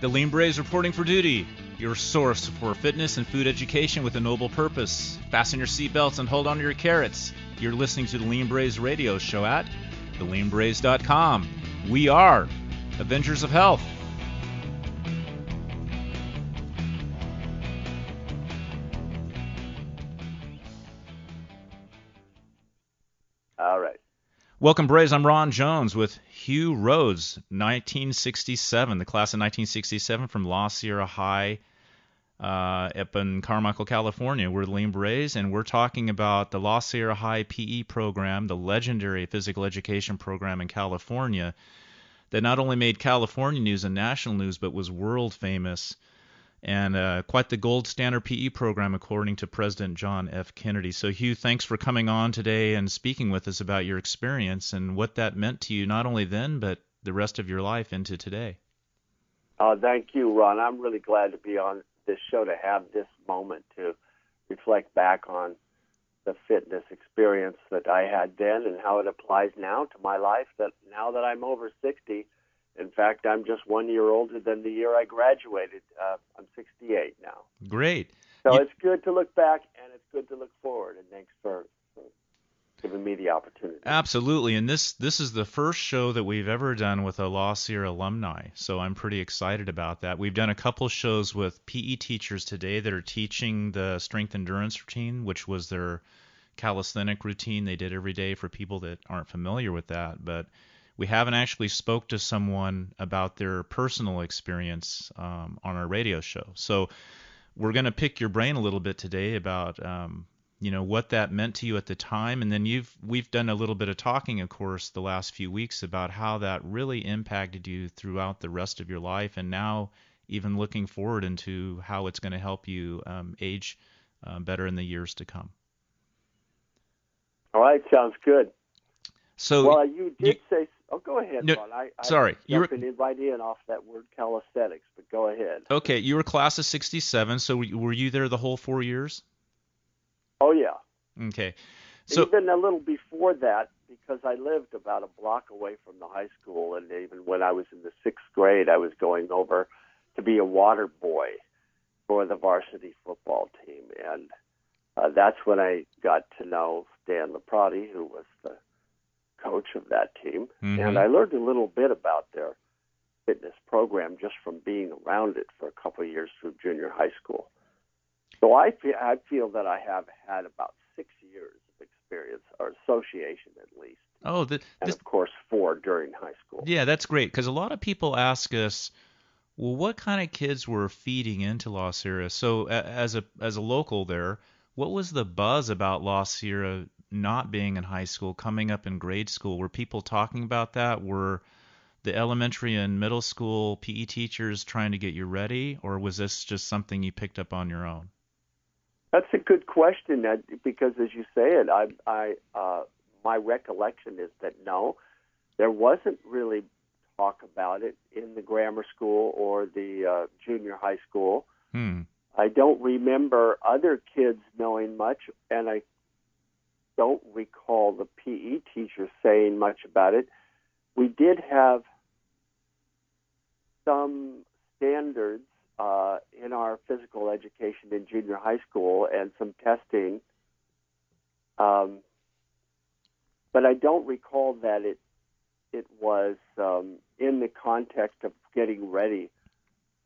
The Lean Braves reporting for duty, your source for fitness and food education with a noble purpose. Fasten your seatbelts and hold on to your carrots. You're listening to the Lean Braves radio show at theleanbraves.com. We are Avengers of Health. All right. Welcome, Braves. I'm Ron Jones with Hugh Rhoads, 1967, the class of 1967 from LaSierra High up in Carmichael, California. We're the Lean Braves, and we're talking about the LaSierra High PE program, the legendary physical education program in California that not only made California news and national news, but was world famous. And quite the gold standard PE program, according to President John F. Kennedy. So, Hugh, thanks for coming on today and speaking with us about your experience and what that meant to you, not only then, but the rest of your life into today. Thank you, Ron. I'm really glad to be on this show to have this moment to reflect back on the fitness experience that I had then and how it applies now to my life. That now that I'm over 60, in fact, I'm just 1 year older than the year I graduated. I'm 68 now. Great. So it's good to look back and it's good to look forward. And thanks for giving me the opportunity. Absolutely. And this is the first show that we've ever done with a LaSierra alumni. So I'm pretty excited about that. We've done a couple shows with PE teachers today that are teaching the strength endurance routine, which was their calisthenic routine they did every day for people that aren't familiar with that. But we haven't actually spoke to someone about their personal experience on our radio show. So we're going to pick your brain a little bit today about what that meant to you at the time, and then we've done a little bit of talking, of course, the last few weeks about how that really impacted you throughout the rest of your life, and now even looking forward into how it's going to help you age better in the years to come. All right, sounds good. So, well, you did say. Oh, go ahead, no, Ron. Sorry. You were right in off that word calisthenics, but go ahead. Okay, you were class of 67, so were you there the whole 4 years? Oh, yeah. Okay. So even a little before that, because I lived about a block away from the high school, and even when I was in the 6th grade, I was going over to be a water boy for the varsity football team. And that's when I got to know Stan Leprotti, who was the coach of that team, and I learned a little bit about their fitness program just from being around it for a couple of years through junior high school. So I feel that I have had about 6 years of experience, or association at least. Oh, and of course 4 during high school. Yeah, that's great, because a lot of people ask us, well, what kind of kids were feeding into LaSierra? So as a local there, what was the buzz about LaSierra not being in high school, coming up in grade school? Were people talking about that? Were the elementary and middle school PE teachers trying to get you ready, or was this just something you picked up on your own? That's a good question, because as you say it, my recollection is that no, there wasn't really talk about it in the grammar school or the junior high school. I don't remember other kids knowing much, and I don't recall the PE teacher saying much about it. We did have some standards in our physical education in junior high school and some testing, but I don't recall that it was in the context of getting ready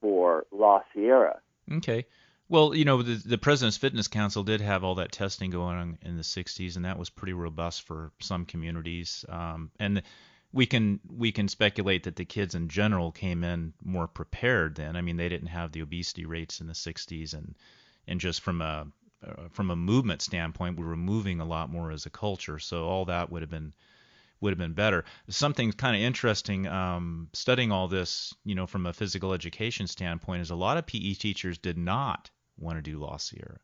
for LaSierra. Okay. Well, the President's Fitness Council did have all that testing going on in the 60s, and that was pretty robust for some communities. And we can speculate that the kids in general came in more prepared then. I mean, they didn't have the obesity rates in the 60s, and just from a movement standpoint, we were moving a lot more as a culture. So all that would have been better. Something kind of interesting studying all this, from a physical education standpoint, is a lot of PE teachers did not want to do LaSierra,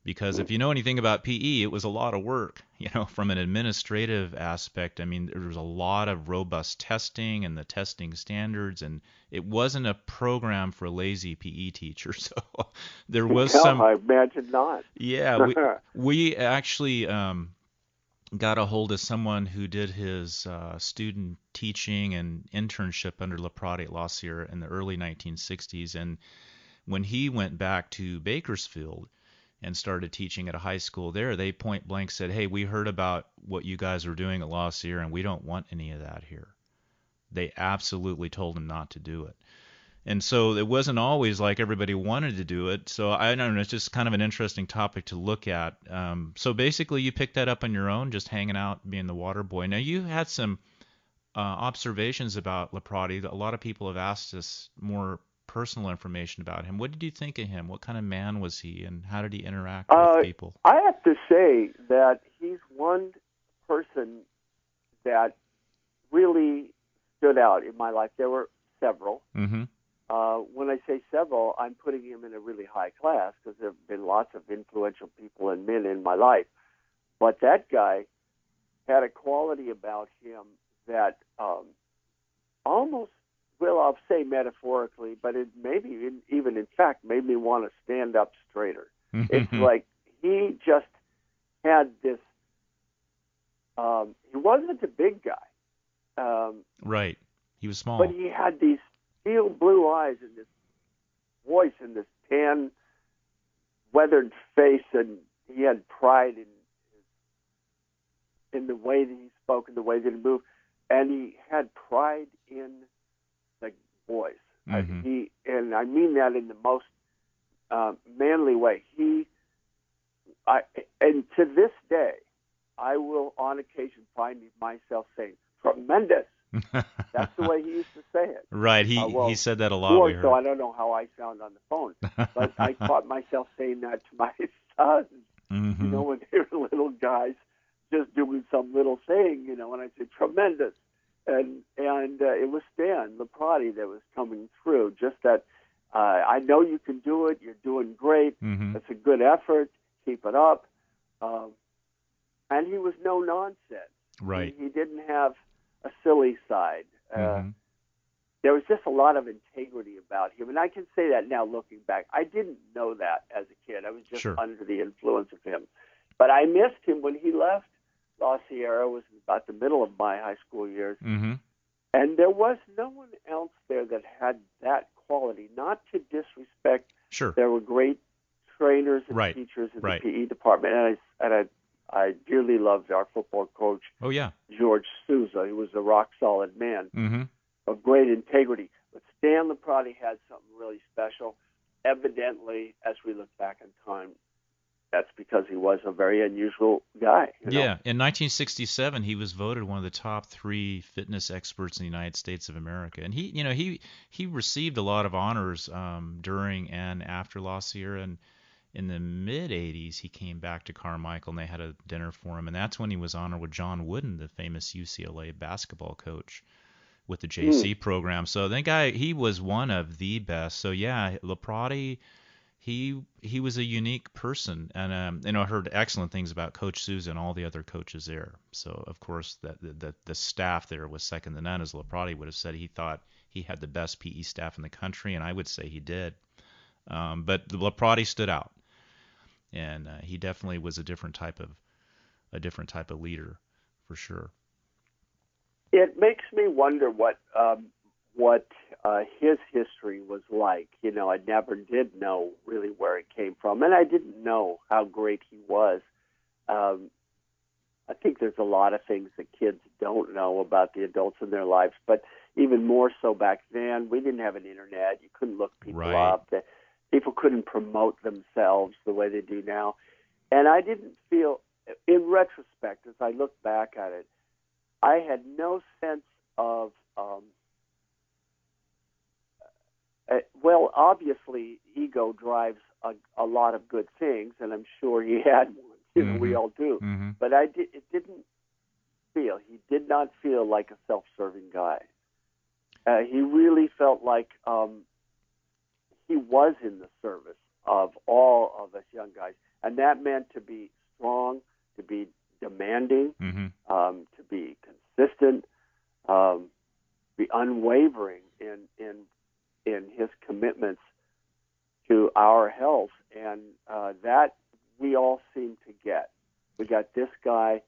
because if you know anything about PE, it was a lot of work, from an administrative aspect. I mean, there was a lot of robust testing and the testing standards, and it wasn't a program for lazy PE teachers. So there was some. I imagine not. Yeah, we actually got a hold of someone who did his student teaching and internship under LaPrade at LaSierra in the early 1960s. And when he went back to Bakersfield and started teaching at a high school there, they point blank said, "Hey, we heard about what you guys are doing at LaSierra, and we don't want any of that here." They absolutely told him not to do it. And so it wasn't always like everybody wanted to do it. So I don't know, it's just kind of an interesting topic to look at. So basically, you picked that up on your own, just hanging out, being the water boy. Now you had some observations about LaPrade. A lot of people have asked us more personal information about him. What did you think of him? What kind of man was he, and how did he interact with people? I have to say that he's one person that really stood out in my life. There were several. Mm-hmm. When I say several, I'm putting him in a really high class because there have been lots of influential people and men in my life. But that guy had a quality about him that almost, well, I'll say metaphorically, but it maybe even in fact made me want to stand up straighter. It's like he just had this, he wasn't a big guy. Right. He was small. But he had these steel blue eyes and this voice and this tan, weathered face, and he had pride in the way that he spoke and the way that he moved, and he had pride in the voice. Mm-hmm. And I mean that in the most manly way. And to this day, I will on occasion find myself saying, "Tremendous." That's the way he used to say it. Right. He said that a lot. More so, I don't know how I sound on the phone, but I caught myself saying that to my sons. Mm-hmm. When they were little guys, just doing some little thing, and I said "tremendous," and it was Stan LaPrade that was coming through. Just that, I know you can do it. You're doing great. Mm-hmm. It's a good effort. Keep it up. And he was no nonsense. Right. He didn't have a silly side. Mm-hmm. There was just a lot of integrity about him, and I can say that now looking back. I didn't know that as a kid. I was just under the influence of him. But I missed him when he left LaSierra. It was about the middle of my high school years. Mm-hmm. And there was no one else there that had that quality, not to disrespect. Sure. There were great trainers and teachers in the PE department, and I dearly loved our football coach. Oh, yeah. George Souza. He was a rock-solid man. Mm-hmm. Of great integrity. But Stan LaPrade had something really special. Evidently, as we look back in time, that's because he was a very unusual guy. Yeah. In 1967, he was voted one of the top 3 fitness experts in the United States of America. And he received a lot of honors during and after LaSierra. And in the mid-'80s, he came back to Carmichael, and they had a dinner for him. And that's when he was honored with John Wooden, the famous UCLA basketball coach, with the JC program. So that guy, he was one of the best. So yeah, LaPrade, he was a unique person, and I heard excellent things about Coach Souza and all the other coaches there. So of course that the staff there was second to none, as LaPrade would have said. He thought he had the best PE staff in the country, and I would say he did. But LaPrade stood out, and he definitely was a different type of leader, for sure. It makes me wonder what his history was like. I never did know really where it came from, and I didn't know how great he was. I think there's a lot of things that kids don't know about the adults in their lives, but even more so back then, we didn't have an internet. You couldn't look people up. People couldn't promote themselves the way they do now. And I didn't feel, in retrospect, as I look back at it, I had no sense of, obviously, ego drives a lot of good things, and I'm sure he had one. We all do. Mm-hmm. But he did not feel like a self-serving guy. He really felt like he was in the service of all of us young guys, and that meant to be strong, to be demanding, to be consistent, be unwavering in his commitments to our health, and that we all seem to get. We got this guy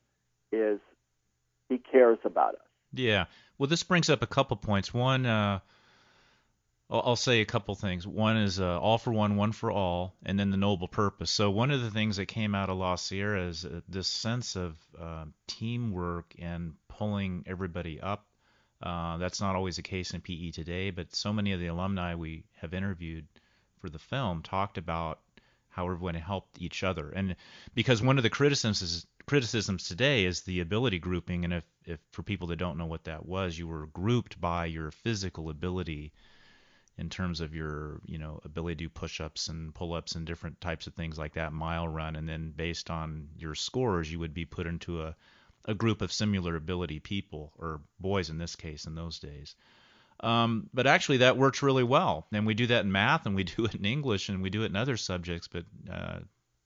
is he cares about us. Yeah. Well, this brings up a couple points. One, I'll say a couple things. One is all for one for all, and then the noble purpose. So one of the things that came out of LaSierra is this sense of teamwork and pulling everybody up. That's not always the case in PE today, but so many of the alumni we have interviewed for the film talked about how everyone helped each other. And because one of the criticisms today is the ability grouping, and if for people that don't know what that was, you were grouped by your physical ability in terms of your, ability to do push-ups and pull-ups and different types of things like that, mile run, and then based on your scores, you would be put into a group of similar ability people, or boys in this case in those days. But actually that works really well, and we do that in math, and we do it in English, and we do it in other subjects, but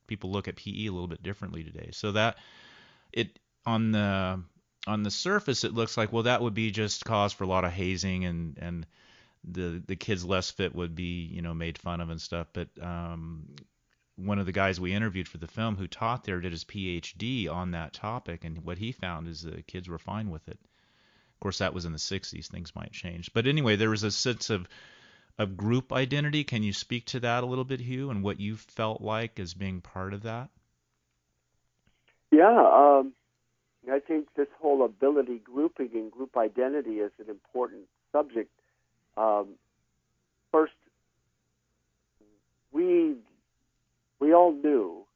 people look at PE a little bit differently today. So that it on the surface it looks like, well, that would be just cause for a lot of hazing, and the kids less fit would be made fun of and stuff. But one of the guys we interviewed for the film who taught there did his PhD on that topic, and what he found is the kids were fine with it. Of course, that was in the 60s. Things might change. But anyway, there was a sense of group identity. Can you speak to that a little bit, Hugh, and what you felt like as being part of that? Yeah, I think this whole ability grouping and group identity is an important subject. First, we all knew.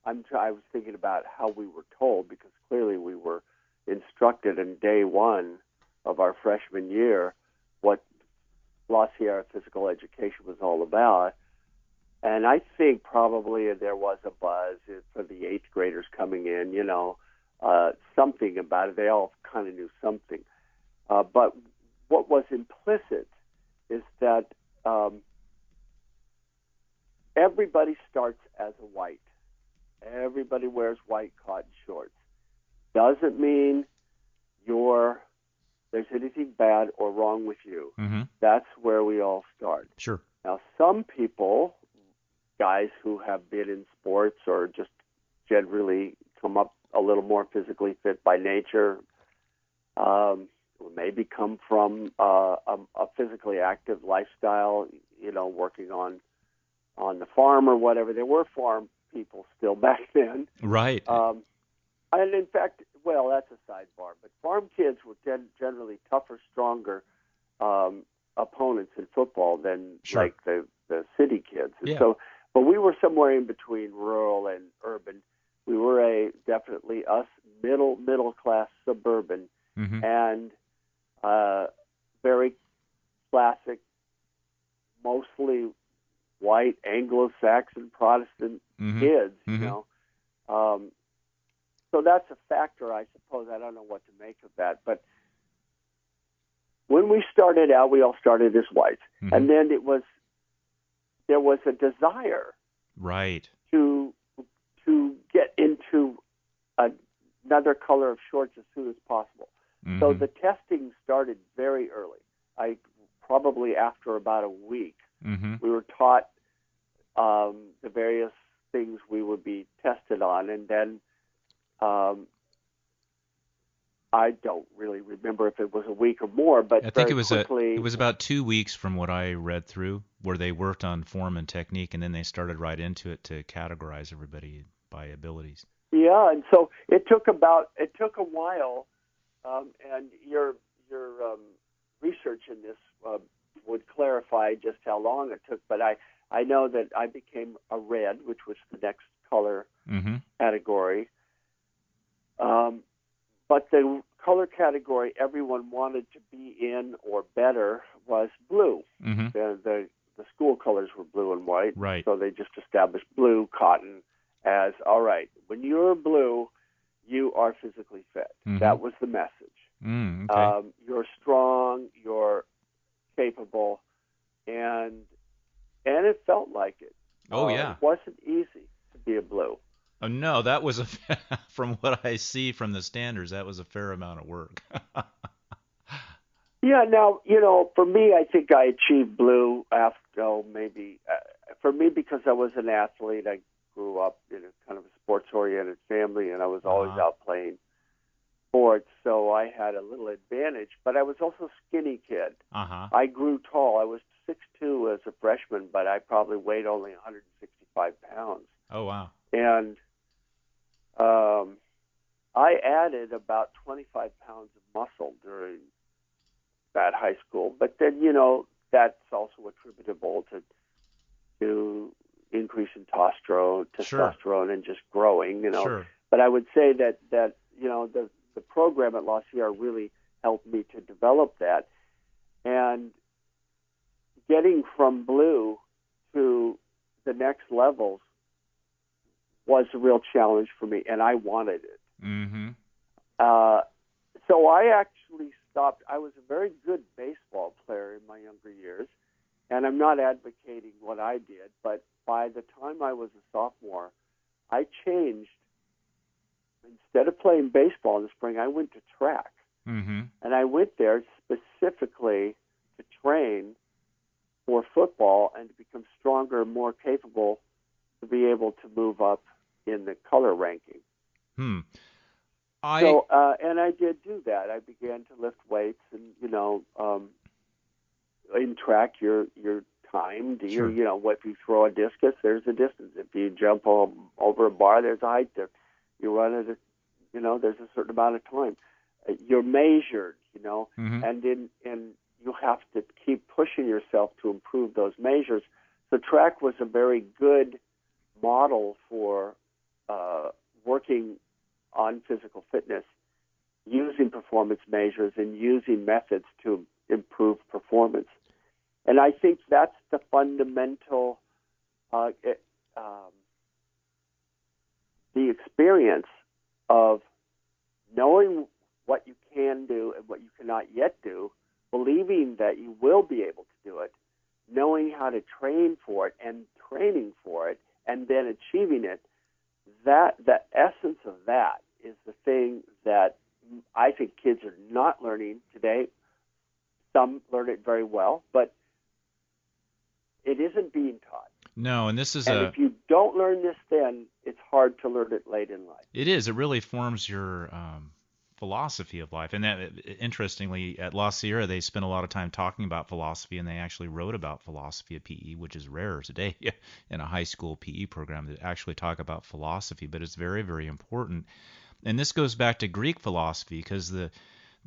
I was thinking about how we were told, because clearly we were instructed in day one of our freshman year what LaSierra physical education was all about. And I think probably there was a buzz for the eighth graders coming in, something about it. They all kind of knew something. But what was implicit is that everybody starts as a white. Everybody wears white cotton shorts. Doesn't mean there's anything bad or wrong with you. Mm-hmm. That's where we all start. Sure. Now, some people, guys who have been in sports or just generally come up a little more physically fit by nature, maybe come from a physically active lifestyle, working on the farm or whatever. There were farm people still back then. Right. And in fact, well, that's a sidebar, but farm kids were generally tougher, stronger opponents in football than Sure. like the city kids. And Yeah. so, but we were somewhere in between rural and urban. We were definitely us middle class suburban, Mm-hmm. and very classic, mostly white Anglo-Saxon Protestant Mm-hmm. kids, Mm-hmm. So that's a factor, I suppose. I don't know what to make of that. But when we started out, we all started as whites. Mm-hmm. And then there was a desire Right. to get into another color of shorts as soon as possible. Mm-hmm. So the testing started very early. Probably after about a week, Mm-hmm. we were taught the various things we would be tested on, and then I don't really remember if it was a week or more, but I think very quickly, it was about 2 weeks from what I read through, where they worked on form and technique, and then they started right into it to categorize everybody by abilities. Yeah, and so it took a while, and your research in this would clarify just how long it took. But I know that I became a red, which was the next color Mm-hmm. category. But the color category everyone wanted to be in or better was blue. Mm-hmm. The school colors were blue and white, Right. so they just established blue cotton as, all right, when you're blue, you are physically fit. Mm-hmm. That was the message. Okay. You're strong, you're capable, and it felt like it. Oh, yeah. It wasn't easy to be a blue. Oh, no, that was from what I see from the standards, that was a fair amount of work. Yeah, now, for me, I think I achieved blue after, for me, because I was an athlete, I grew up in a kind of a sports-oriented family, and I was always out playing sports, so I had a little advantage. But I was also a skinny kid. Uh-huh. I grew tall. I was 6'2" as a freshman, but I probably weighed only 165 pounds. Oh, wow. And I added about 25 pounds of muscle during that high school. But then, that's also attributable to increase in testosterone, and just growing, Sure. But I would say that the program at LaSierra really helped me to develop that. And getting from blue to the next levels was a real challenge for me, and I wanted it. Mm-hmm. So I actually stopped. I was a very good baseball player in my younger years, and I'm not advocating what I did, but by the time I was a sophomore, I changed. Instead of playing baseball in the spring, I went to track. Mm-hmm. And I went there specifically to train for football and to become stronger, more capable to be able to move up in the color ranking. And I did do that. I began to lift weights, and in track, you're timed. Sure. If you throw a discus, there's a distance. If you jump over a bar, there's a height there. You run at there's a certain amount of time. You're measured, Mm-hmm. and you have to keep pushing yourself to improve those measures. So track was a very good model for working on physical fitness, using performance measures and using methods to improve performance. And I think that's the fundamental, the experience of knowing what you can do and what you cannot yet do, believing that you will be able to do it, knowing how to train for it and training for it, and then achieving it. That the essence of that is the thing that I think kids are not learning today. Some learn it very well, but it isn't being taught. No, and this is if you don't learn this then, it's hard to learn it late in life. It is. It really forms your philosophy of life. And that, interestingly, at LaSierra, they spent a lot of time talking about philosophy, and they actually wrote about philosophy at PE, which is rare today in a high school PE program to actually talk about philosophy. But it's very, very important. And this goes back to Greek philosophy, because the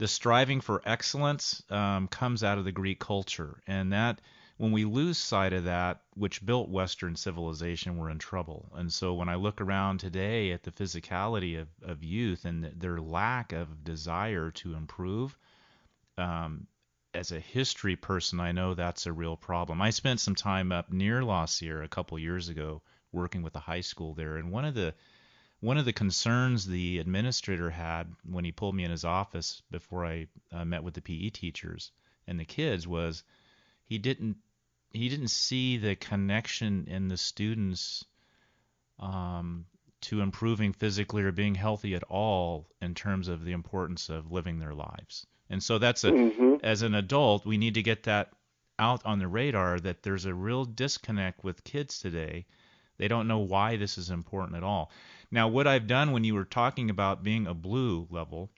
striving for excellence comes out of the Greek culture. And that, when we lose sight of that, which built Western civilization, we're in trouble. And so when I look around today at the physicality of youth and their lack of desire to improve, as a history person, I know that's a real problem. I spent some time up near LaSierra a couple years ago working with a high school there, and one of the concerns the administrator had when he pulled me in his office before I met with the PE teachers and the kids was he didn't see the connection in the students to improving physically or being healthy at all in terms of the importance of living their lives. And so that's as an adult, we need to get that out on the radar, that there's a real disconnect with kids today. They don't know why this is important at all. Now, what I've done when you were talking about being a blue level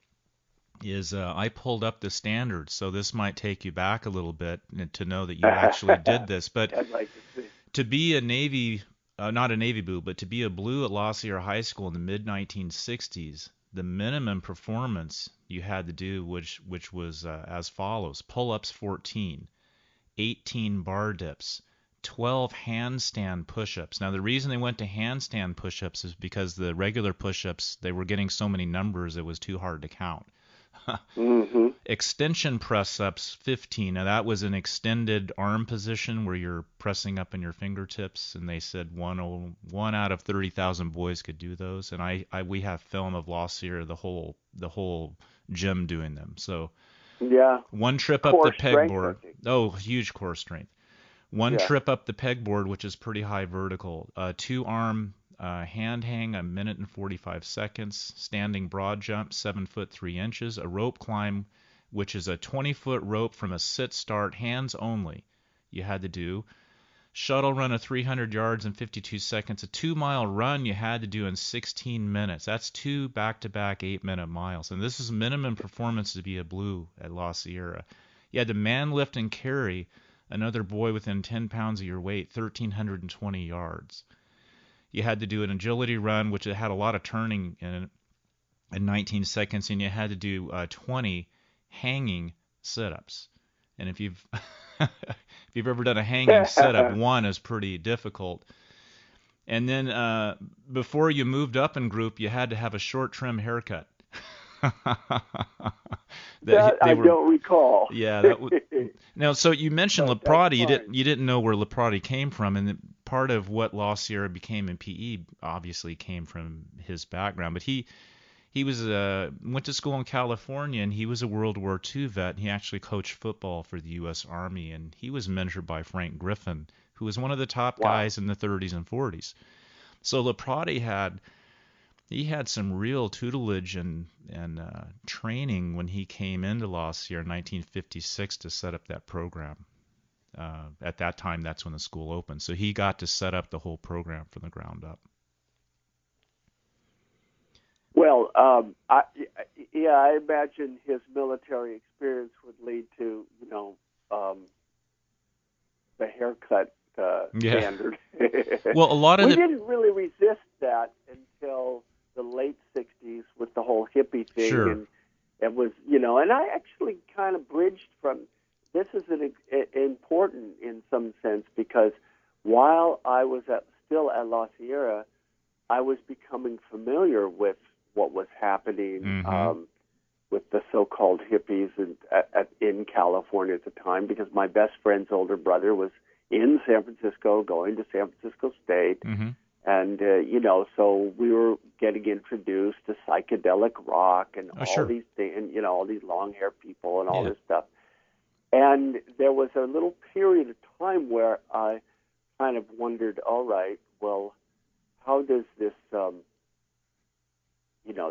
is I pulled up the standards, so this might take you back a little bit to know that you actually did this. But I'd like to see. To be a Navy, not a Navy blue, but to be a blue at LaSierra High School in the mid-1960s, the minimum performance you had to do, which was as follows: pull-ups 14, 18 bar dips, 12 handstand push-ups. Now, the reason they went to handstand push-ups is because the regular push-ups, they were getting so many numbers it was too hard to count. Extension press-ups 15. Now, that was an extended arm position where you're pressing up in your fingertips, and they said one out of 30,000 boys could do those. And we have film of LaSierra, the whole gym doing them. So yeah, one trip up the pegboard. Oh, huge core strength. One trip up the pegboard, which is pretty high vertical. 2-arm hand hang, 1 minute and 45 seconds. Standing broad jump, 7 foot 3 inches. A rope climb, which is a 20-foot rope from a sit start, hands only, you had to do. shuttle run of 300 yards in 52 seconds. A 2-mile run you had to do in 16 minutes. That's 2 back-to-back 8-minute miles. And this is minimum performance to be a blue at LaSierra. You had to man lift and carry another boy within 10 pounds of your weight, 1,320 yards. You had to do an agility run, which had a lot of turning in 19 seconds, and you had to do 20 hanging sit-ups. And if you've if you've ever done a hanging sit-up, one is pretty difficult. And then before you moved up in group, you had to have a short trim haircut. I don't recall. Yeah. Now, so you mentioned Leprati. You didn't know where Leprati came from, and part of what LaSierra became in PE obviously came from his background. But he was went to school in California, and he was a World War II vet. And he actually coached football for the U.S. Army, and he was mentored by Frank Griffin, who was one of the top guys in the 30s and 40s. So Leprati had some real tutelage and training when he came into LaSierra in 1956 to set up that program. At that time, that's when the school opened. So he got to set up the whole program from the ground up. Well, I imagine his military experience would lead to, the haircut standard. Well, a lot of we didn't really resist that until the late 60s with the whole hippie thing. Sure. And it was, and I actually kind of bridged from, this is important in some sense, because while I was still at LaSierra, I was becoming familiar with what was happening with the so-called hippies in California at the time, because my best friend's older brother was in San Francisco, going to San Francisco State. And, so we were getting introduced to psychedelic rock and these things, and, all these long-haired people and all this stuff. And there was a little period of time where I kind of wondered, all right, well, how does this,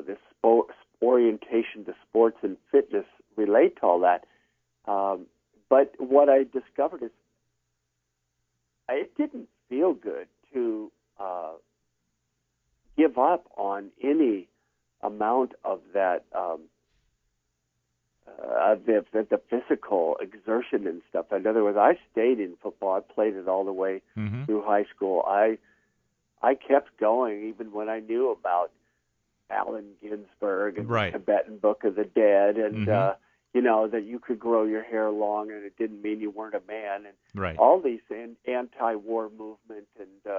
this orientation to sports and fitness relate to all that? But what I discovered is it didn't feel good to give up on any amount of that, the physical exertion and stuff. In other words, I stayed in football. I played it all the way through high school. I kept going even when I knew about Allen Ginsberg and the Tibetan Book of the Dead, and that you could grow your hair long and it didn't mean you weren't a man, and all these anti-war movement and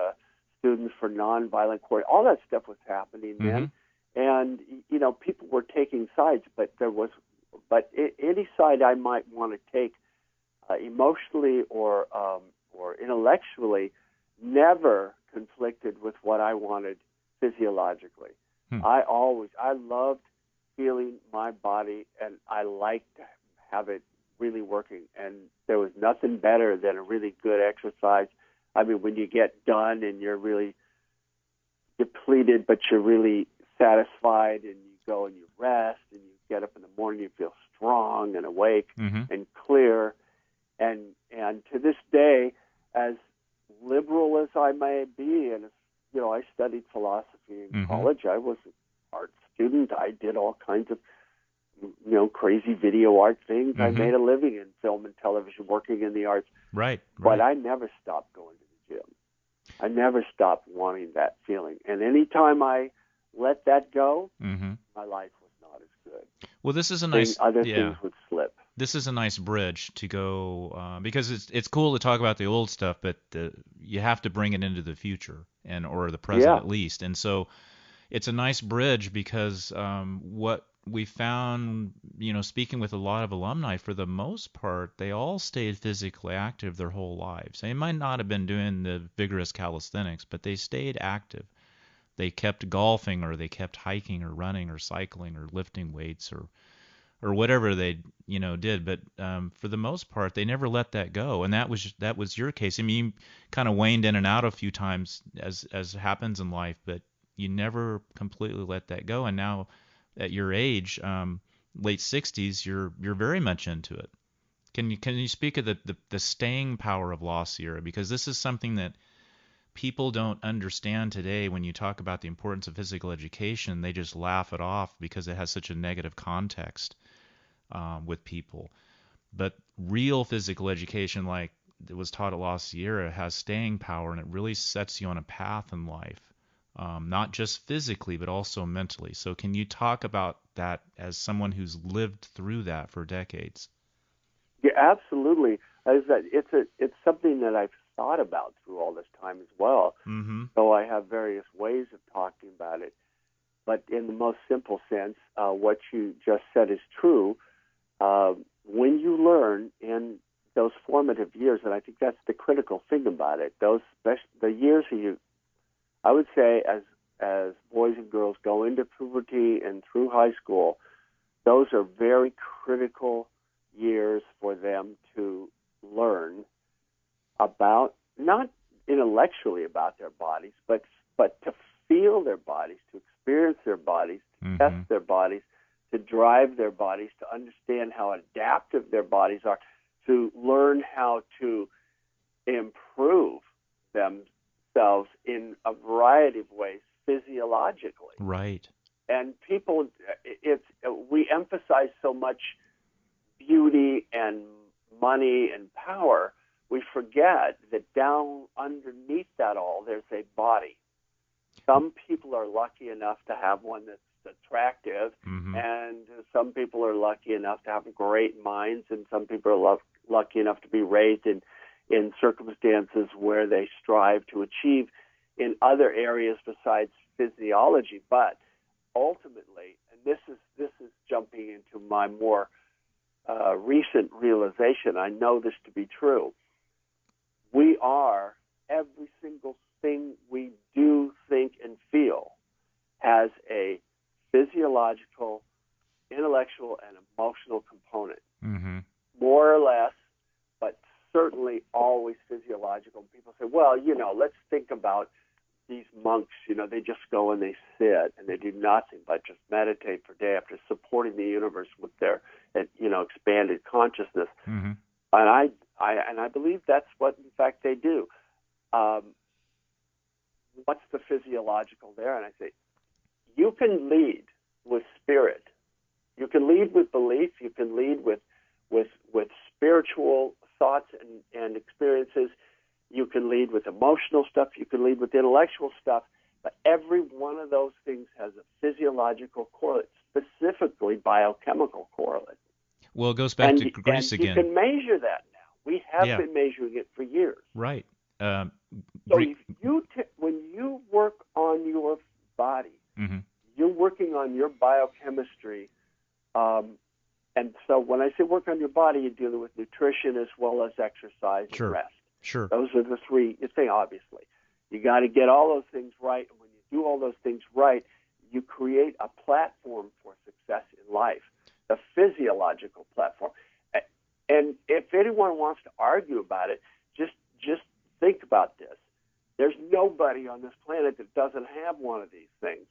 students for nonviolent court, all that stuff was happening then, and people were taking sides, but any side I might want to take, emotionally or intellectually, never conflicted with what I wanted physiologically. I loved feeling my body, and I liked to have it really working. And there was nothing better than a really good exercise. I mean, when you get done and you're really depleted, but you're really satisfied, and you go and you rest, and you get up in the morning, you feel strong and awake and clear. And to this day, as liberal as I may be, and I studied philosophy in college. I was an art student. I did all kinds of, crazy video art things. I made a living in film and television, working in the arts. Right. But I never stopped going to the gym. I never stopped wanting that feeling. And anytime I let that go, my life was not as good. Well, this is a nice... Other things would slip. This is a nice bridge to go, because it's cool to talk about the old stuff, but you have to bring it into the future or the present at least. And so it's a nice bridge because what we found, speaking with a lot of alumni, for the most part, they all stayed physically active their whole lives. They might not have been doing the vigorous calisthenics, but they stayed active. They kept golfing, or they kept hiking or running or cycling or lifting weights or whatever they did, but for the most part they never let that go, and that was your case. I mean, you kind of waned in and out a few times as happens in life, but you never completely let that go. And now at your age, late 60s, you're very much into it. Can you speak of the staying power of LaSierra? Because this is something that people don't understand today. When you talk about the importance of physical education, they just laugh it off because it has such a negative context with people. But real physical education, like it was taught at LaSierra, has staying power, and it really sets you on a path in life, not just physically, but also mentally. So can you talk about that as someone who's lived through that for decades? Yeah, absolutely. It's something that I've thought about through all this time as well. Mm-hmm. So I have various ways of talking about it. But in the most simple sense, what you just said is true. When you learn in those formative years, and I think that's the critical thing about it, the years I would say, as boys and girls go into puberty and through high school, those are very critical years for them to learn about, not intellectually about their bodies, but to feel their bodies, to experience their bodies, to Mm-hmm. test their bodies, to drive their bodies, to understand how adaptive their bodies are, to learn how to improve themselves in a variety of ways physiologically. Right. And we emphasize so much beauty and money and power, we forget that down underneath that all, there's a body. Some people are lucky enough to have one that's attractive, Mm-hmm. and some people are lucky enough to have great minds, and some people are lucky enough to be raised in circumstances where they strive to achieve in other areas besides physiology. But ultimately, and this is jumping into my more recent realization, I know this to be true, we are, every single thing we do, think, and feel has a physiological, intellectual, and emotional component. Mm-hmm. More or less, but certainly always physiological. People say, well, let's think about these monks, they just go and they sit and they do nothing but just meditate for day after, supporting the universe with their, expanded consciousness. Mm-hmm. And I believe that's what, in fact, they do. What's the physiological there? And I say, you can lead with spirit. You can lead with belief. You can lead with spiritual thoughts and experiences. You can lead with emotional stuff. You can lead with intellectual stuff. But every one of those things has a physiological correlate, specifically biochemical correlate. Well, it goes back to Greece and again. you can measure that now. We have Yeah. been measuring it for years. Right. So if when you work on your body, Mm-hmm. you're working on your biochemistry. And so when I say work on your body, you're dealing with nutrition as well as exercise Sure. and rest. Sure. Those are the three things, obviously. You got to get all those things right. And when you do all those things right, you create a platform for success in life, the physiological platform. And if anyone wants to argue about it, just think about this. There's nobody on this planet that doesn't have one of these things.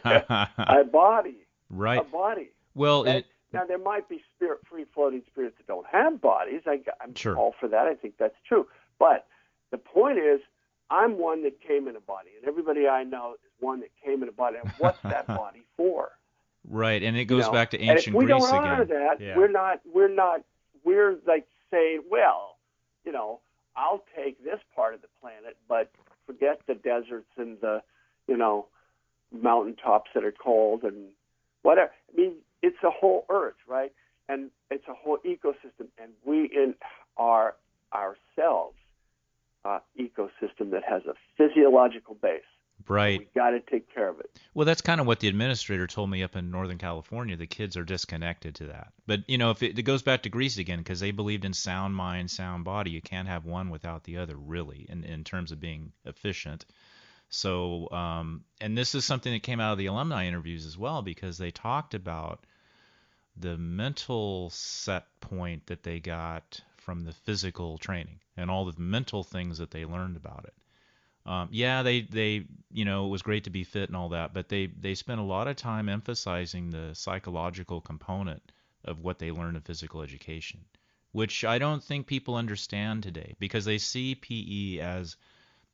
A body. Right. A body. Well, Okay? Now, there might be free-floating spirits that don't have bodies. I'm Sure. all for that. I think that's true. But the point is, I'm one that came in a body, and everybody I know is one that came in a body. And what's that body for? Right, and it goes back to And ancient if we Greece don't honor again. that, Yeah. we're like saying, well, I'll take this part of the planet, but forget the deserts and the, mountaintops that are cold and whatever. I mean, it's a whole Earth, right? And it's a whole ecosystem, and we in our ourselves ecosystem that has a physiological base. Right. We got to take care of it. Well, that's kind of what the administrator told me up in Northern California. The kids are disconnected to that. But, if it goes back to Greece again, because they believed in sound mind, sound body. You can't have one without the other, really, in terms of being efficient. So, and this is something that came out of the alumni interviews as well, because they talked about the mental set point that they got from the physical training and all the mental things that they learned about it. They it was great to be fit and all that, but they spent a lot of time emphasizing the psychological component of what they learned in physical education, which I don't think people understand today because they see PE as,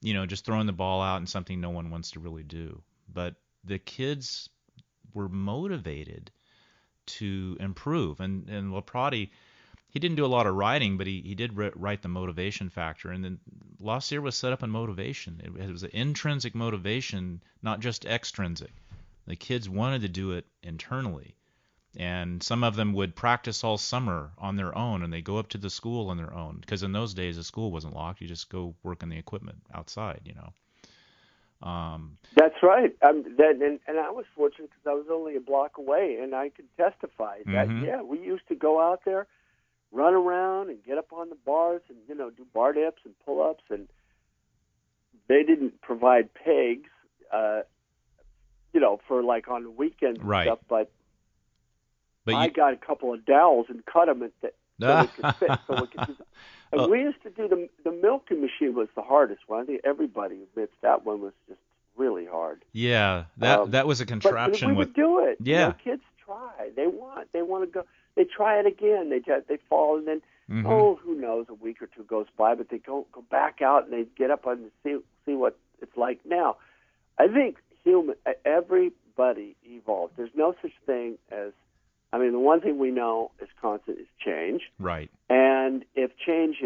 just throwing the ball out and something no one wants to really do. But the kids were motivated to improve. And Laprati, he didn't do a lot of writing, but he did write the motivation factor. And then LaSierra was set up on motivation. It was an intrinsic motivation, not just extrinsic. The kids wanted to do it internally. And some of them would practice all summer on their own, and they go up to the school on their own. Because in those days, the school wasn't locked. You just go work on the equipment outside. That's right. And I was fortunate because I was only a block away, and I could testify that, we used to go out there, run around, and get up on the bars and, do bar dips and pull-ups. And they didn't provide pegs, for like on the weekends and stuff, but I got a couple of dowels and cut them so it could fit. And we used to do the milking machine was the hardest one. I think everybody admits that one was just really hard. Yeah, that was a contraption. But we would do it. Yeah, kids try. They want to go. They try it again. They fall, and then who knows? A week or two goes by, but they go back out and they get up and see what it's like now. I think everybody evolved. There's no such thing as. I mean, the one thing we know is constant is change. Right. And if change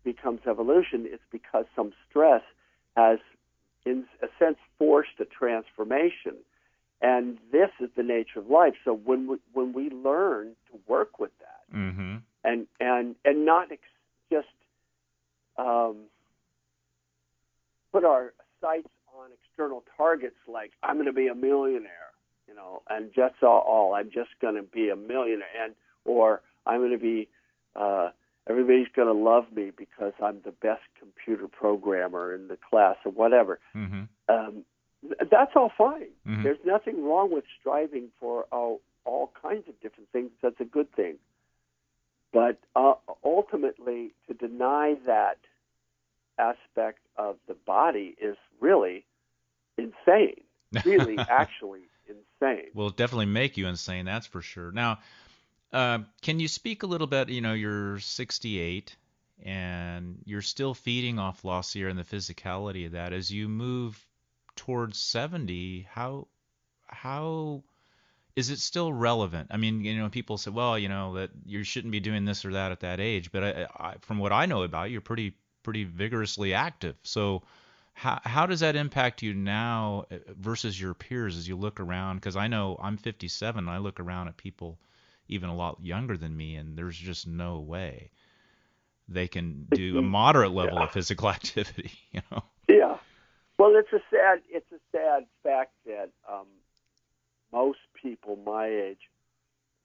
becomes evolution, it's because some stress has, in a sense, forced a transformation. And this is the nature of life. So when we learn to work with that, and not just put our sights on external targets like I'm going to be a millionaire. And just all, I'm just going to be a millionaire, or I'm going to be, everybody's going to love me because I'm the best computer programmer in the class or whatever. That's all fine. There's nothing wrong with striving for all kinds of different things. That's a good thing. But ultimately, to deny that aspect of the body is really insane, really actually insane. Will definitely make you insane, that's for sure. Now, can you speak a little bit, you're 68 and you're still feeding off LaSierra and the physicality of that. As you move towards 70, how is it still relevant? I mean, people say, well, that you shouldn't be doing this or that at that age, but I from what I know about you, you're pretty vigorously active. So how does that impact you now versus your peers as you look around? Because I know I'm 57, and I look around at people even a lot younger than me, and there's just no way they can do a moderate level of physical activity. Yeah. Well, it's a sad fact that most people my age,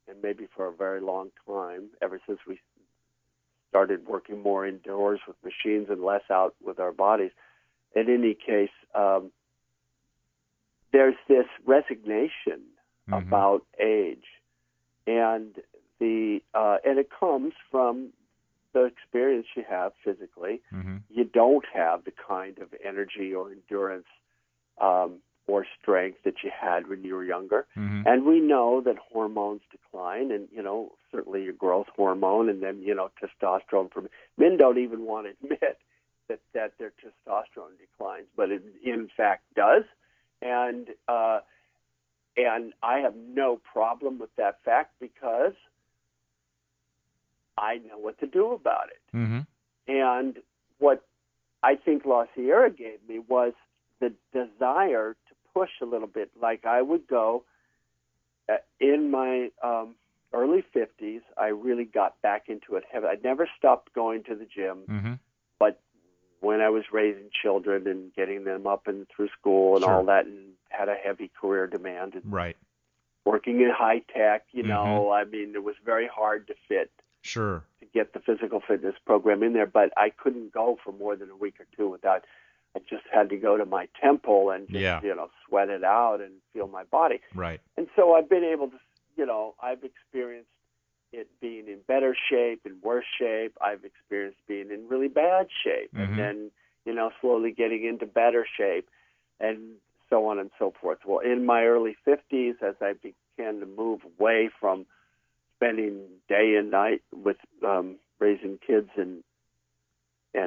and maybe for a very long time, ever since we started working more indoors with machines and less out with our bodies. In any case, there's this resignation about age, and it comes from the experience you have physically. You don't have the kind of energy or endurance or strength that you had when you were younger, and we know that hormones decline, and certainly your growth hormone, and then testosterone. For men, don't even want to admit that their testosterone declines, but it in fact does, and I have no problem with that fact because I know what to do about it. And what I think LaSierra gave me was the desire to push a little bit. Like I would go in my early 50s, I really got back into it heavy. I never stopped going to the gym, but when I was raising children and getting them up and through school and all that, and had a heavy career demand, and working in high tech, I mean, it was very hard to fit. To get the physical fitness program in there, but I couldn't go for more than a week or two without. I just had to go to my temple and just sweat it out and feel my body. And so I've been able to, I've experienced it being in better shape, in worse shape. I've experienced being in really bad shape, and then slowly getting into better shape, and so on and so forth. Well, in my early 50s, as I began to move away from spending day and night with kids and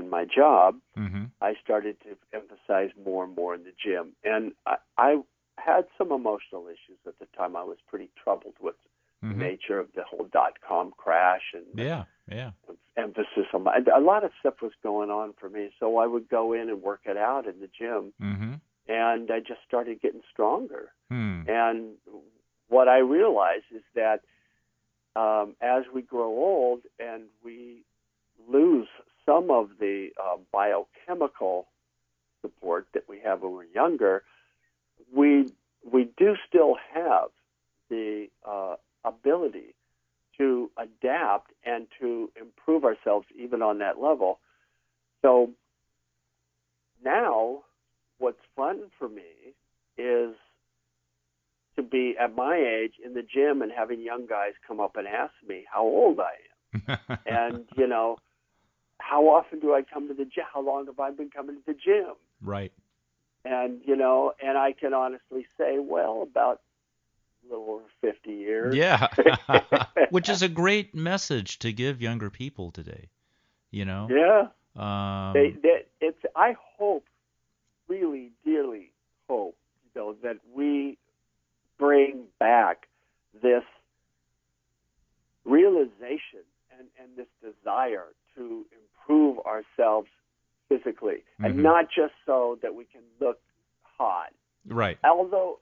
my job, Mm-hmm. I started to emphasize more and more in the gym. And I had some emotional issues at the time. I was pretty troubled with the Mm-hmm. nature of the whole .com crash and Yeah. Yeah. emphasis on a lot of stuff was going on for me. So I would go in and work it out in the gym, Mm-hmm. and I just started getting stronger. Hmm. And what I realized is that as we grow old and we lose some of the biochemical support that we have when we're younger, we do still have the ability to adapt and to improve ourselves even on that level. So now what's fun for me is to be at my age in the gym and having young guys come up and ask me how old I am. And, how often do I come to the gym? How long have I been coming to the gym? Right. And, and I can honestly say, well, about a little over 50 years. Yeah. Which is a great message to give younger people today, Yeah. Um, I hope, really dearly hope, that we bring back this realization and this desire to improve ourselves physically, and Mhm. not just so that we can look hot. Right. Although,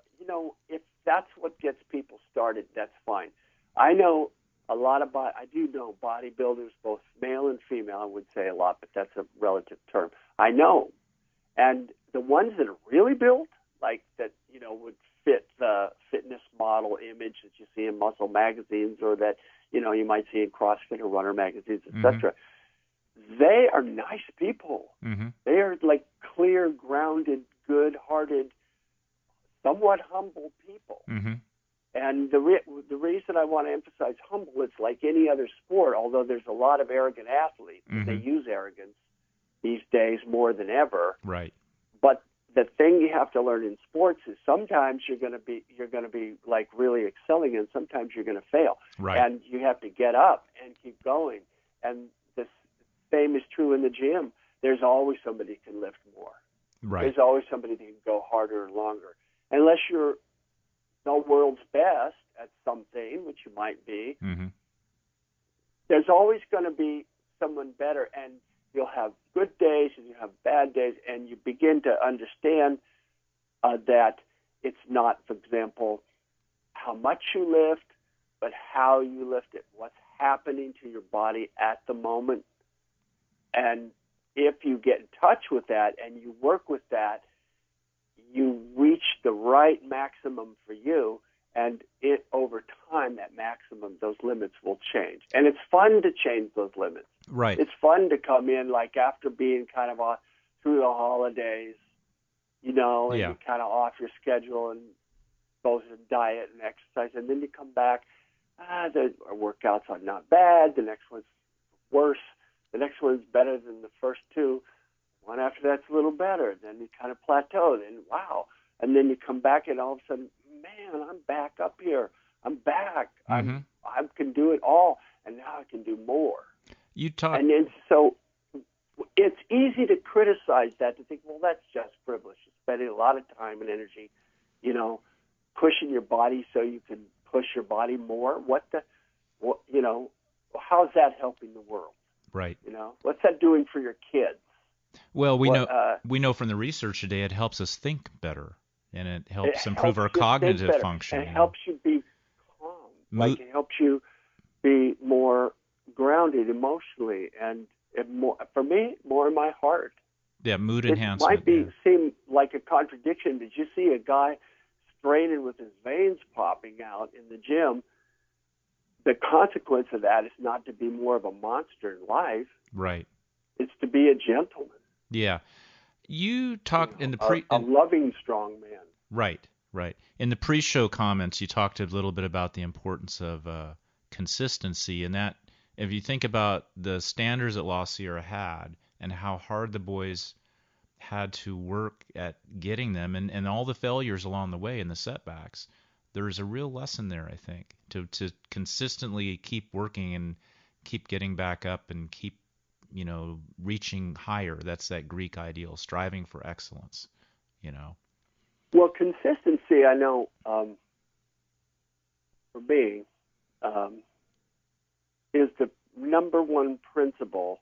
if that's what gets people started, that's fine. I know I do know bodybuilders, both male and female. I would say a lot, but that's a relative term. I know. And the ones that are really built, like that, would fit the fitness model image that you see in muscle magazines, or that, you might see in CrossFit or runner magazines, etc. They are nice people. Mhm. They are like clear, grounded, good-hearted, somewhat humble people. Mhm. And the reason I want to emphasize humble, it's like any other sport, although there's a lot of arrogant athletes, and they use arrogance these days more than ever. Right. But the thing you have to learn in sports is sometimes you're going to be like really excelling, and sometimes you're going to fail. Right. And you have to get up and keep going. And the same is true in the gym. There's always somebody who can lift more. Right. There's always somebody who can go harder and longer. Unless you're the world's best at something, which you might be, Mhm. there's always going to be someone better, and you'll have good days and you have bad days, and you begin to understand that it's not, for example, how much you lift, but how you lift it, what's happening to your body at the moment. And if you get in touch with that and you work with that, you reach the right maximum for you, and over time, that maximum, those limits will change. And it's fun to change those limits. Right. It's fun to come in, like after being kind of through the holidays, and Yeah. you're kind of off your schedule and go to diet and exercise, and then you come back, the workouts are not bad, the next one's worse, the next one's better than the first two, one after that's a little better, then you kind of plateau, then wow, and then you come back and all of a sudden, man, I'm back up here, I'm back, I can do it all, and now I can do more. You talk. And then, so it's easy to criticize that, to think, well, that's just frivolous. You're spending a lot of time and energy, pushing your body so you can push your body more. How's that helping the world? Right. What's that doing for your kids? Well, we know from the research today it helps us think better, and it helps improve our cognitive function. And it helps you be calm. Like it helps you be more grounded emotionally, and more, for me, more in my heart. Yeah, mood enhancement. It might seem like a contradiction. Did you see a guy straining with his veins popping out in the gym? The consequence of that is not to be more of a monster in life. Right. It's to be a gentleman. Yeah. You talked in the a loving, strong man. Right. Right. In the pre-show comments, you talked a little bit about the importance of consistency, and that if you think about the standards that LaSierra had and how hard the boys had to work at getting them, and all the failures along the way and the setbacks, there's a real lesson there, I think, to consistently keep working and keep getting back up and keep reaching higher. That's that Greek ideal, striving for excellence. Well, consistency, I know, for me, is the number one principle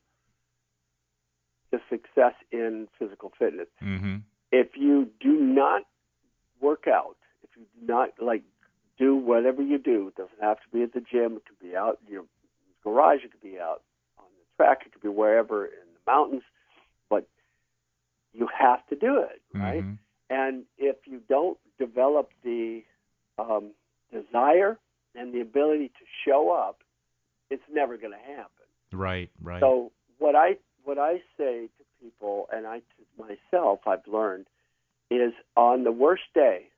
to success in physical fitness. Mm-hmm. If you do not work out, if you do not do whatever you do, it doesn't have to be at the gym. It could be out in your garage. It could be out on the track. It could be wherever in the mountains. But you have to do it, right? Mm-hmm. And if you don't develop the desire and the ability to show up, it's never going to happen. Right. So what I say to people, and to myself, I've learned, is on the worst day,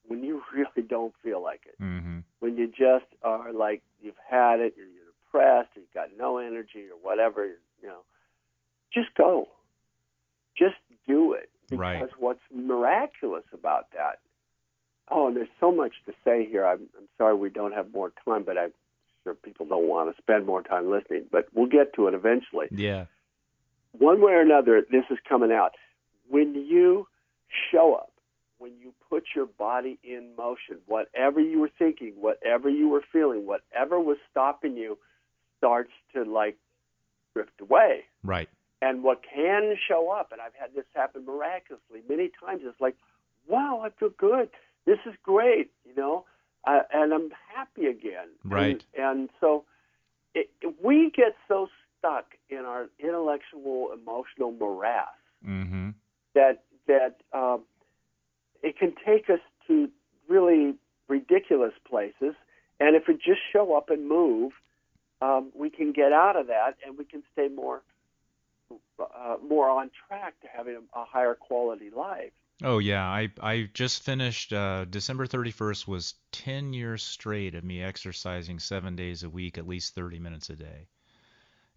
when you really don't feel like it, mm-hmm. when you just are like you've had it, you're depressed, or you've got no energy or whatever, just go. Just do it. Because Right. what's miraculous about that, and there's so much to say here. I'm sorry we don't have more time, but I'm sure people don't want to spend more time listening, but we'll get to it eventually. Yeah. One way or another, this is coming out. When you show up, when you put your body in motion, whatever you were thinking, whatever you were feeling, whatever was stopping you starts to drift away. Right. And what can show up, and I've had this happen miraculously many times, it's like, wow, I feel good. This is great, and I'm happy again. Right. And so we get so stuck in our intellectual, emotional morass mm-hmm. that it can take us to really ridiculous places. And if we just show up and move, we can get out of that, and we can stay more on track to having a higher quality life. Oh yeah, I just finished. December 31st was 10 years straight of me exercising 7 days a week, at least 30 minutes a day.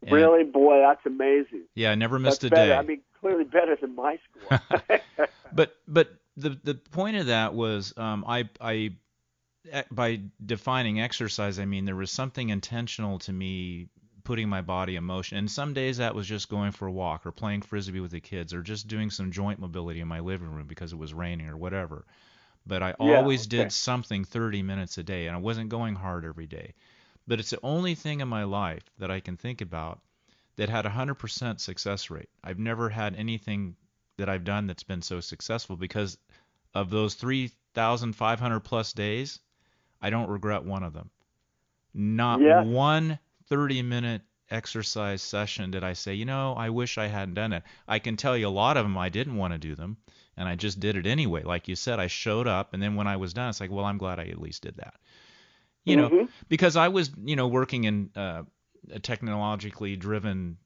And really, boy, that's amazing. Yeah, I never missed a better. day. I mean, clearly better than my score. But the point of that was I by defining exercise, I mean there was something intentional to me putting my body in motion. And some days that was just going for a walk or playing frisbee with the kids or just doing some joint mobility in my living room because it was raining or whatever. But I always did something 30 minutes a day, and I wasn't going hard every day. But it's the only thing in my life that I can think about that had 100% success rate. I've never had anything that I've done that's been so successful because of those 3,500 plus days, I don't regret one of them. Not one 30-minute exercise session did I say, I wish I hadn't done it. I can tell you a lot of them I didn't want to do them, and I just did it anyway. Like you said, I showed up, and then when I was done, it's like, well, I'm glad I at least did that. Because I was, working in a technologically driven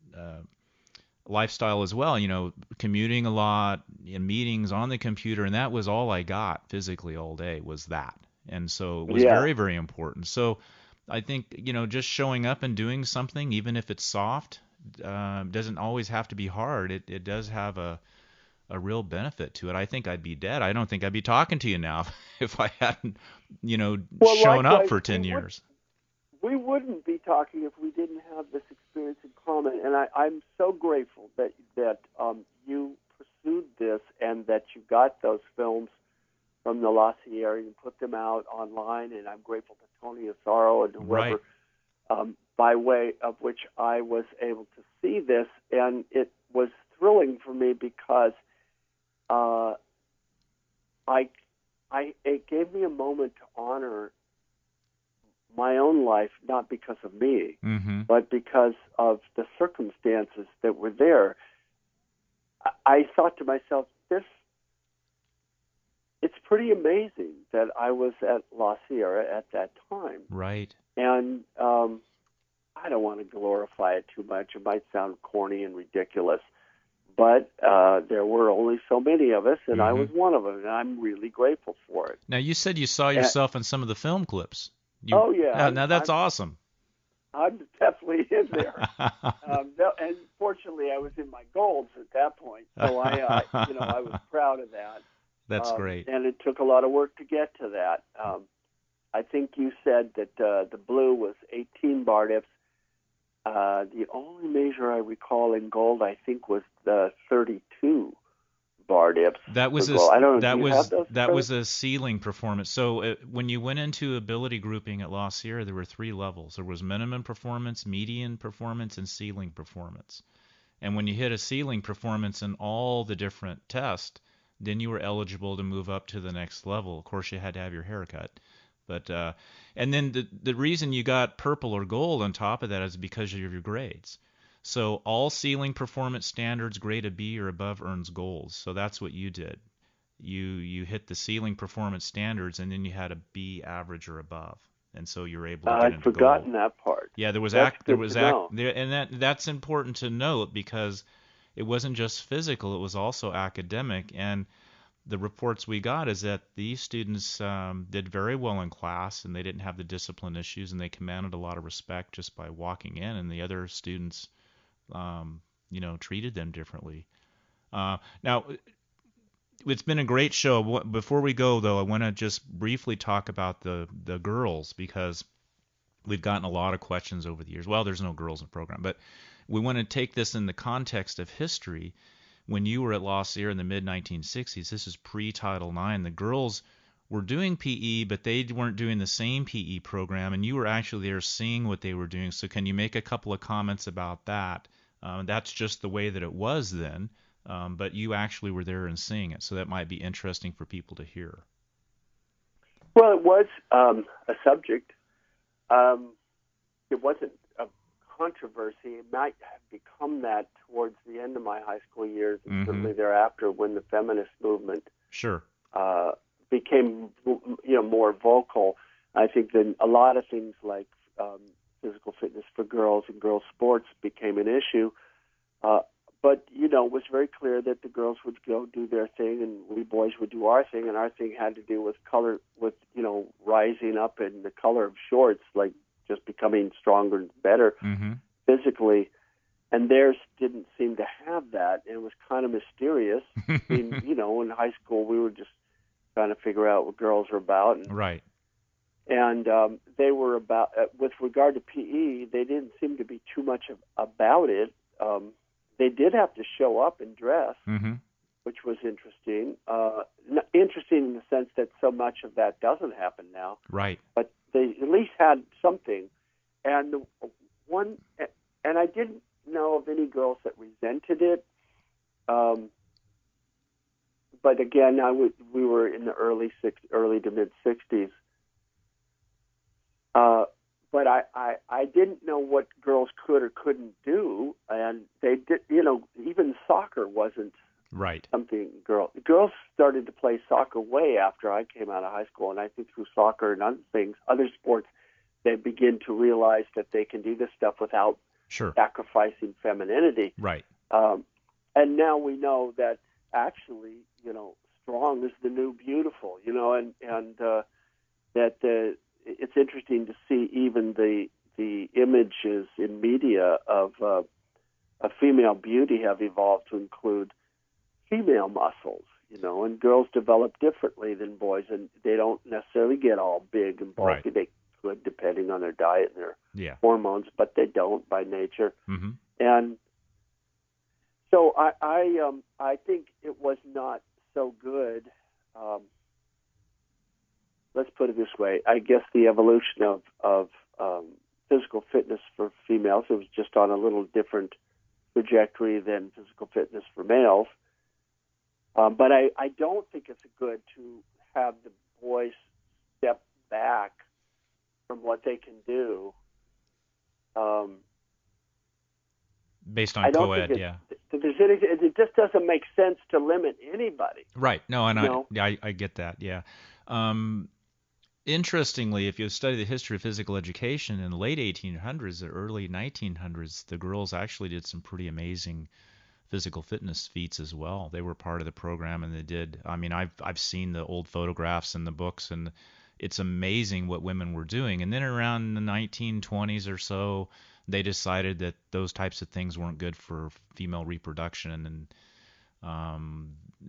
lifestyle as well, commuting a lot, in meetings on the computer, and that was all I got physically all day was that. And so it was very, very important. So I think, just showing up and doing something, even if it's soft, doesn't always have to be hard. It does have a real benefit to it. I think I'd be dead. I don't think I'd be talking to you now if I hadn't, shown up for 10 years. We wouldn't be talking if we didn't have this experience in common. And I'm so grateful that you pursued this and that you got those films from the LaSierra and put them out online. And I'm grateful to Tony Asaro and whoever, by way of which I was able to see this. And it was thrilling for me because it gave me a moment to honor my own life, not because of me, but because of the circumstances that were there. I thought to myself, it's pretty amazing that I was at LaSierra at that time. Right. And I don't want to glorify it too much. It might sound corny and ridiculous, but there were only so many of us, and I was one of them, and I'm really grateful for it. Now, you said you saw yourself in some of the film clips. Now that's awesome. I'm definitely in there. And fortunately, I was in my golds at that point, so I was proud of that. That's great. And it took a lot of work to get to that. I think you said that the blue was 18 bar dips. The only measure I recall in gold, I think, was the 32 bar dips for gold. I don't know. Do you have those? That was a ceiling performance. So when you went into ability grouping at LaSierra, there were 3 levels. There was minimum performance, median performance, and ceiling performance. And when you hit a ceiling performance in all the different tests, then you were eligible to move up to the next level. Of course, you had to have your hair cut. But and then the reason you got purple or gold on top of that is because of your grades. So all ceiling performance standards grade a B or above earns gold. So that's what you did. You hit the ceiling performance standards, and then you had a B average or above, and so you're able to get I'd into gold. forgotten that part. Yeah, That's good to know. and that's important to note because it wasn't just physical; it was also academic. And the reports we got is that these students did very well in class, and they didn't have the discipline issues, and they commanded a lot of respect just by walking in, and the other students, treated them differently. Now, it's been a great show. Before we go, though, I want to just briefly talk about the girls because we've gotten a lot of questions over the years. Well, there's no girls in the program, but we want to take this in the context of history. When you were at LaSierra in the mid-1960s, this is pre-Title IX, the girls were doing PE, but they weren't doing the same PE program, and you were actually there seeing what they were doing. So can you make a couple of comments about that? That's just the way that it was then, but you actually were there and seeing it, so that might be interesting for people to hear. Well, it was a subject. It wasn't a controversy. It might have become that towards the end of my high school years, and certainly thereafter when the feminist movement became more vocal. I think that a lot of things like physical fitness for girls and girls' sports became an issue. But, it was very clear that the girls would go do their thing and we boys would do our thing, and our thing had to do with color, with, rising up in the color of shorts, like just becoming stronger and better physically. And theirs didn't seem to have that. And it was kind of mysterious. In high school, we were just trying to figure out what girls were about. And, right. And they were about, with regard to PE, they didn't seem to be too much about it. They did have to show up and dress, which was interesting. Interesting in the sense that so much of that doesn't happen now. Right. But they at least had something. And I didn't know of any girls that resented it. But again, we were in the early to mid 60s. But I didn't know what girls could or couldn't do, and they did. Even soccer wasn't right something girls started to play soccer way after I came out of high school, and I think through soccer and other sports, they begin to realize that they can do this stuff without sacrificing femininity. Right. And now we know that actually, strong is the new beautiful. And that it's interesting to see even the images in media of female beauty have evolved to include female muscles, and girls develop differently than boys, and they don't necessarily get all big and bulky. Right. They could, depending on their diet and their hormones, but they don't by nature. And so I think it was not so good. Let's put it this way. I guess the evolution of physical fitness for females, it was just on a little different trajectory than physical fitness for males. But I don't think it's good to have the boys step back from what they can do. Based on co-ed, it just doesn't make sense to limit anybody. Right. No, and I get that, yeah. Interestingly, if you study the history of physical education in the late 1800s, the early 1900s, the girls actually did some pretty amazing physical fitness feats as well. They were part of the program, and they did. I mean, I've seen the old photographs and the books, and it's amazing what women were doing. And then around the 1920s or so, they decided that those types of things weren't good for female reproduction, and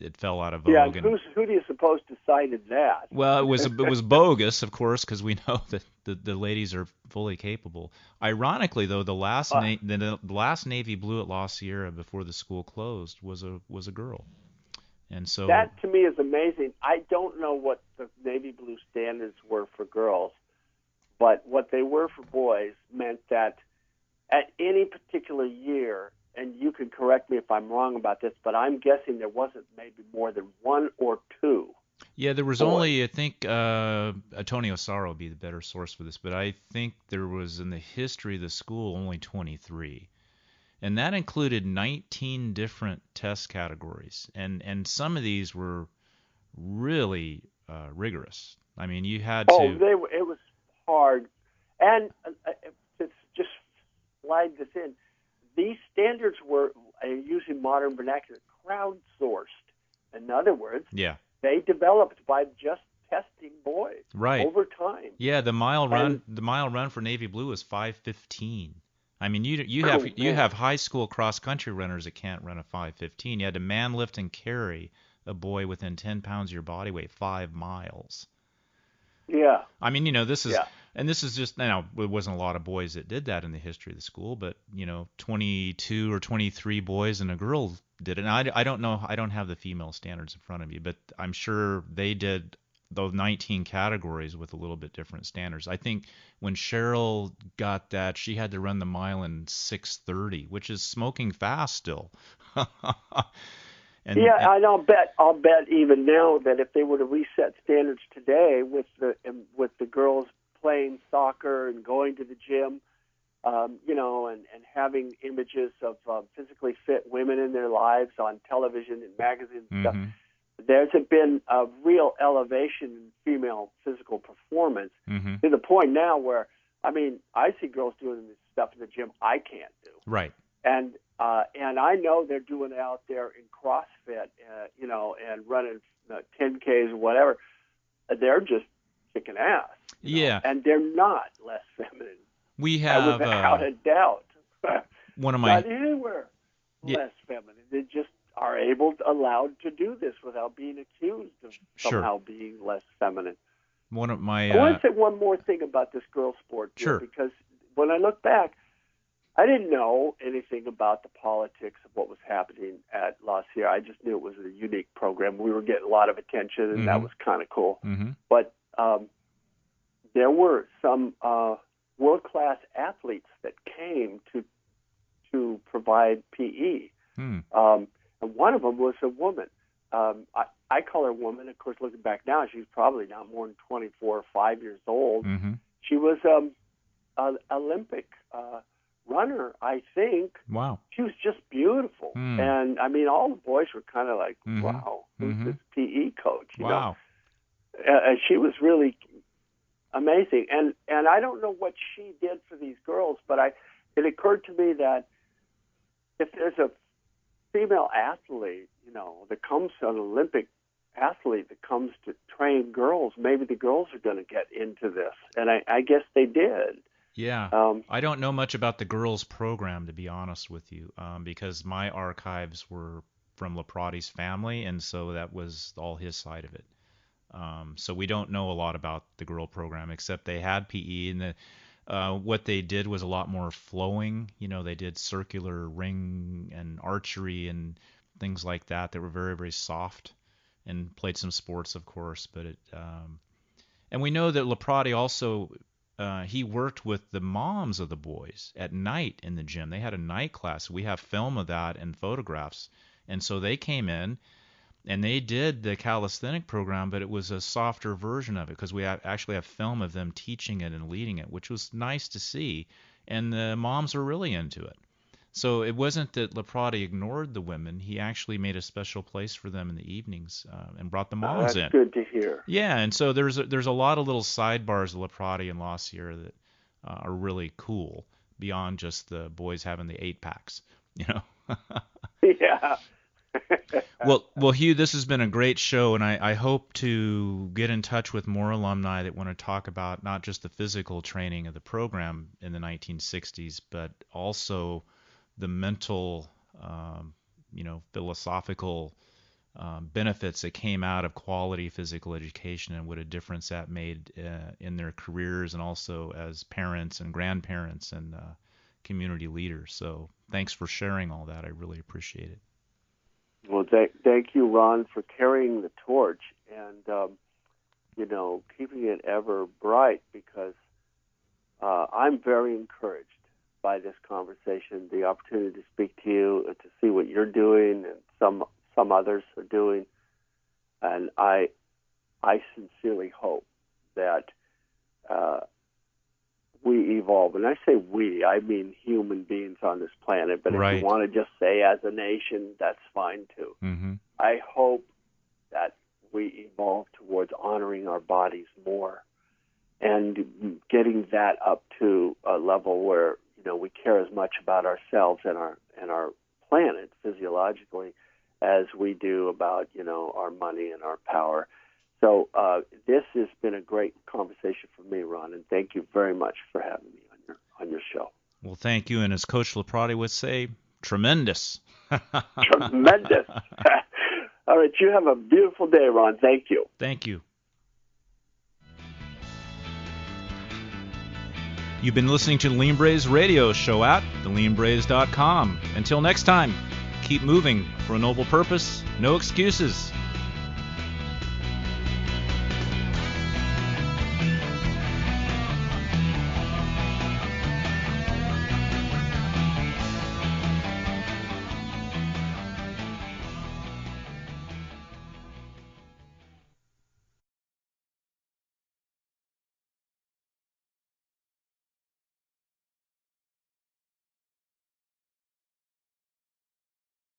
It fell out of Yeah, vogue, and and who do you suppose decided that? well, it was bogus, of course, because we know that the ladies are fully capable. Ironically, though, Uh, the last Navy Blue at LaSierra before the school closed was a girl, and so that to me is amazing. I don't know what the navy blue standards were for girls, but what they were for boys meant that at any particular year, and you can correct me if I'm wrong about this, but I'm guessing there wasn't maybe more than one or two yeah, there was boys. only I think Antonio Saro would be the better source for this, but I think there was in the history of the school only 23. And that included 19 different test categories, and some of these were really rigorous. I mean, you had Oh, to. it was hard, and to just slide this in, these standards were using modern vernacular, crowdsourced. In other words, Yeah, they developed by just testing boys right. over time. Yeah, And the mile run for Navy Blue is 5:15. I mean, oh you man, have high school cross country runners that can't run a 5:15. You had to man lift and carry a boy within 10 pounds of your body weight 5 miles. yeah, I mean, this is yeah, and this is just now it wasn't a lot of boys that did that in the history of the school, but 22 or 23 boys and a girl did it. And I don't know, I don't have the female standards in front of me, but I'm sure they did those 19 categories with a little bit different standards. I think when Cheryl got that, she had to run the mile in 6:30, which is smoking fast still. yeah. and And I'll bet even now that if they were to reset standards today with the girls playing soccer and going to the gym, and having images of physically fit women in their lives on television and magazines and stuff, mhm there's been a real elevation in female physical performance mhm to the point now where, I mean, I see girls doing this stuff in the gym I can't do, right. and I know they're doing it out there in CrossFit, and running 10Ks or whatever. They're just kicking ass, Yeah, and they're not less feminine. we have Without a doubt. one of Not my anywhere yeah, less feminine. They just are allowed to do this without being accused of sure. somehow being less feminine. One of my I want to say one more thing about this girl sport deal, sure. because when I look back, I didn't know anything about the politics of what was happening at LaSierra. I just knew it was a unique program. We were getting a lot of attention, and that Mhm. was kind of cool. Mhm. But there were some world-class athletes that came to provide PE. Hmm. And one of them was a woman. I call her a woman. Of course, looking back now, she's probably not more than 24 or 5 years old. Mhm. She was an Olympic runner, I think. Wow. She was just beautiful. Hmm. And, I mean, all the boys were kind of like, Mhm. wow, who's this Mhm. PE coach, Wow. And she was really amazing. And I don't know what she did for these girls, but it occurred to me that if there's a female athlete, that comes to an Olympic athlete that comes to train girls, maybe the girls are going to get into this. And I guess they did. Yeah. Um, I don't know much about the girls program, to be honest with you, because my archives were from Laprati's family, and so that was all his side of it. So we don't know a lot about the girl program, except they had PE, and what they did was a lot more flowing. They did circular ring and archery and things like that were very, very soft, and played some sports, of course. And we know that Laprati also he worked with the moms of the boys at night in the gym. They had a night class. We have film of that and photographs. And so they came in and they did the calisthenic program, but it was a softer version of it because we actually have film of them teaching it and leading it, which was nice to see. And the moms were really into it. So it wasn't that Laprati ignored the women. He actually made a special place for them in the evenings and brought the moms that's in. good to hear. Yeah, and so there's a lot of little sidebars of Laprati and LaSierra that are really cool beyond just the boys having the 8 packs, you know. Yeah. Well, Hugh, this has been a great show, and I hope to get in touch with more alumni that want to talk about not just the physical training of the program in the 1960s, but also the mental philosophical benefits that came out of quality physical education and what a difference that made in their careers and also as parents and grandparents and community leaders. So thanks for sharing all that. I really appreciate it. Well, thank you, Ron, for carrying the torch and, keeping it ever bright, because I'm very encouraged by this conversation, the opportunity to speak to you and to see what you're doing and some others are doing. And I sincerely hope that we evolve. And I say we, I mean human beings on this planet. But right. If you want to just say as a nation, that's fine too. Mm-hmm. I hope that we evolve towards honoring our bodies more and getting that up to a level where we care as much about ourselves and our planet physiologically as we do about our money and our power. So this has been a great conversation for me, Ron, and thank you very much for having me on your show. Well, thank you, and as Coach Laprade would say, tremendous. Tremendous. All right, you have a beautiful day, Ron. Thank you. Thank you. You've been listening to the Lean Braze radio show at theleanbraze.com. Until next time, keep moving for a noble purpose, no excuses.